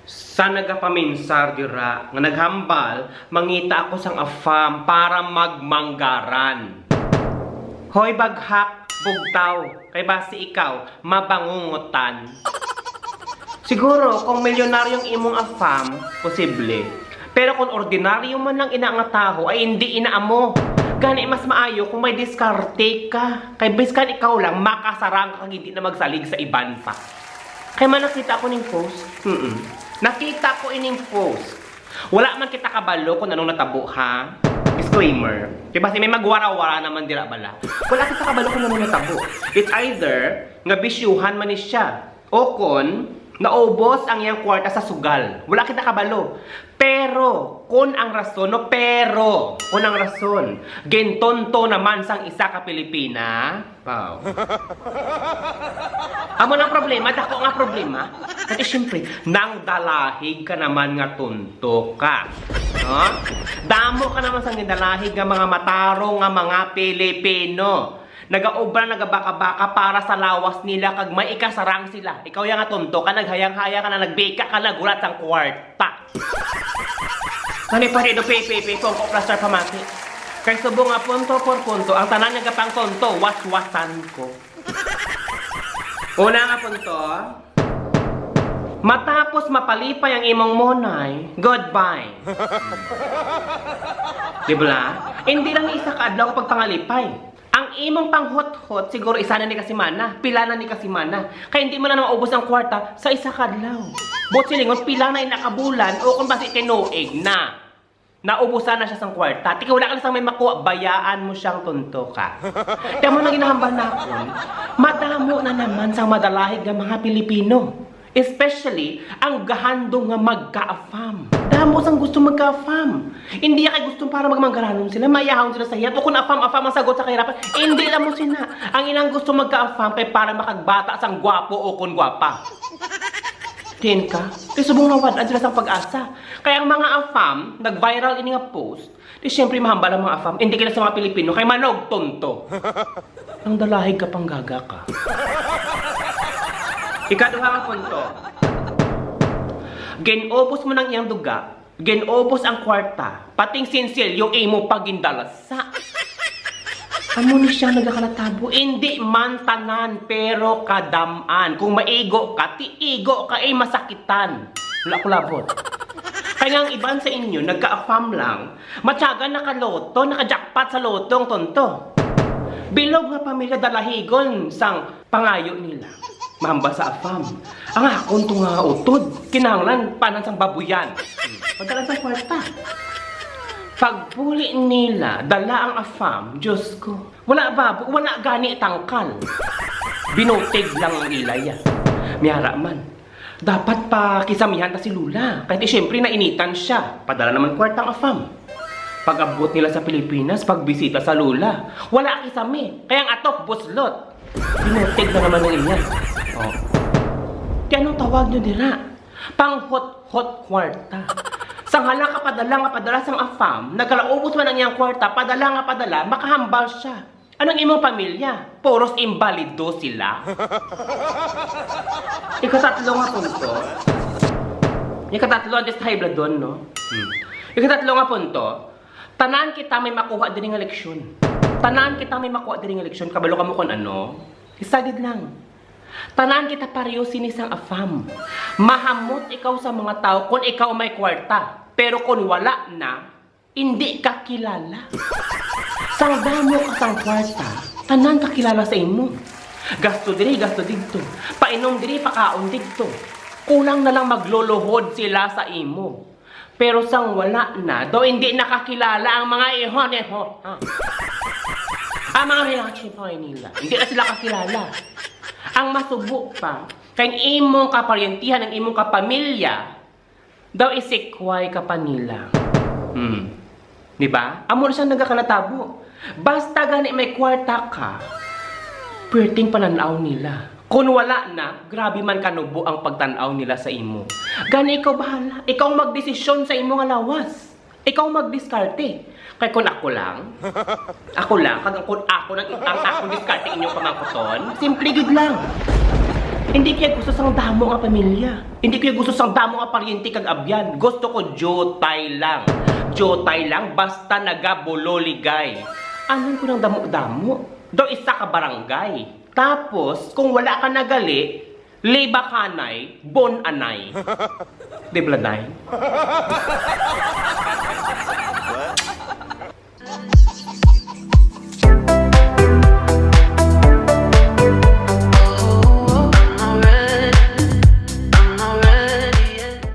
Sa nagapaminsar dira nga naghambal mangita ako sang afam para magmanggaran. Hoy baghak, bugtaw, kay basi ikaw mabangungutan. Siguro kung milyonaryong imong afam, posible. Pero kung ordinaryo man lang inaangataho ay hindi inaamo. Gani mas maayo kung may diskarte ka. Kay biskan ikaw lang makasarang ka hindi na magsalig sa iban pa. Kaya man nakita ko ning post. Nakita ko ining post. Wala man kita kabalo kung anong natabo ha. Disclaimer. Diba si may magwara-wara naman dira bala. Wala kita kabalo kung anong natabo. It's either nga bisyuhan man ni siya o kon naubos ang iyang kwarta sa sugal. Wala kita kabalo. Pero kung ang rason gentonto naman sang isa ka Pilipina. Wow. Amo nang problema, dako nga problema. Kasi syempre, nang dalahig ka naman nga tunto ka. Huh? Damo ka naman sang dalahig nga mga matarong nga mga Pilipino. Nagaobra, nagabaka-baka para sa lawas nila kag may ikasarang sila. Ikaw yang nga tunto ka, naghayang-haya ka na, nagbeka ka, nagulat sang kwarta. Kani pa rin do pepe, pong plaster pamati. Kay subong nga punto por punto, ang tanan nga pang tonto, waswasan ko. Una nga punto, matapos mapalipay ang imong monay, goodbye. Diba? Hindi lang isa ka adlaw kapag pangalipay. Ang imong panghot-hot, siguro isa na ni Kasimana, pila na ni Kasimana. Kaya hindi mo na maubos ang kwarta sa isa kadlaw. Bot silingon, pila na inakabulan o kung basi tinuig na. Naubusan na siya sang kwarta. Tika wala ka na sang may makuha, bayaan mo siyang tunto ka. Kaya mo nang ginahambal na ako, madamo na naman sang madalahig ng mga Pilipino. Especially, ang gahandong nga magka-afam. Damo sang gusto magka-afam. Hindi kay gusto para magmanggaranon sila, mayahon sila sa hiyat. O kung afam-afam ang sagot sa kahirapan, hindi lang mo sina. Ang ilang gusto magka-afam kay para makagbata sang gwapo o kung gwapa. Tin ka? Di subong nawadaan sila sang pag-asa. Kaya ang mga afam, nag-viral ini nga post, di syempre mahambal ang mga afam, hindi kila sa mga Pilipino, kay manog tonto. Ang dalahig ka pang gaga ka. Ikaduha nga punto. Genobos mo ng iyang duga, genobos ang kwarta, pating sinsilyo imo pagindalasa. Amo ni siya nagakalatabo, hindi man tanan pero kadaman. Kung maigo ka, tiigo ka ay masakitan. Wala ko labot. Kaya nga ang iban sa inyo, nagka-afam lang, matyagan nakaloto, nakajakpat sa lotong tonto. Bilog nga pamilya dalahigon sang pangayo nila. Mahamba sa afam. Ang akon to nga utod, kinahanglan panan sang babuyan. Pagdalan sa kwarta. Pagpuli nila, dala ang afam, Diyos ko. Wala babo, wala gani tangkal. Binutig lang ang ilaya. Miyara man. Dapat pa kisamihan ta si Lula. Kahit siyempre nainitan siya. Padala naman kwartang afam. Pag-abot nila sa Pilipinas, pagbisita sa Lula, wala kisami. Kaya ang atok, buslot. Binutig na naman ng iyan. Oh. Kaya anong tawag nyo dira? Pang-hot-hot kwarta. Sang hala ka padala sang afam, nagkalaubos man ang iyang kwarta, padala, makahambal siya. Anong imong pamilya? Poros imbalido sila. Ikatatlo nga punto. Ikatatlo, just hybridon, no? Ikatatlo nga punto. Tanan kita may makuha din ng eleksyon. Tanan kita may makuha din ng eleksyon. Kabalo ka mo kung ano? Isadid lang. Tanan kita pareho sinisang afam. Mahamot ikaw sa mga tao kung ikaw may kwarta. Pero kung wala na, hindi ka kilala. Sang damo ka sang kwarta, tanan ka kilala sa imo. Gasto diri, gasto dito. Painom diri, pakaon dito. Kulang na lang magluluhod sila sa imo. Pero sang wala na, do hindi nakakilala ang mga ihon-eho. Ang mga reaction pa nila, hindi na sila kakilala. Ang masubo pa, kay imong kaparyentihan, ang imong kapamilya, daw isikway ka pa nila. Diba? Amo na siyang nagkakalatabo. Basta gani may kwarta ka, pwedeng pananaw nila. Kung wala na, grabe man kanubo ang pagtanaw nila sa imo. Gani ikaw bahala. Ikaw magdesisyon sa imo nga lawas. Ikaw magdiskarte. Kaya kung ako lang, kung ako nang ang akong diskarte inyong pamangkuton, simple gid lang. Hindi kaya gusto sang damo nga pamilya. Hindi kaya gusto sang damo nga paryente kag abyan. Gusto ko jotay lang. Jotay lang basta nagabuloligay. Anong ko ng damo-damo? Do isa ka barangay. Tapos, kung wala ka nagali, liba kanay, bon anay. Di bladay?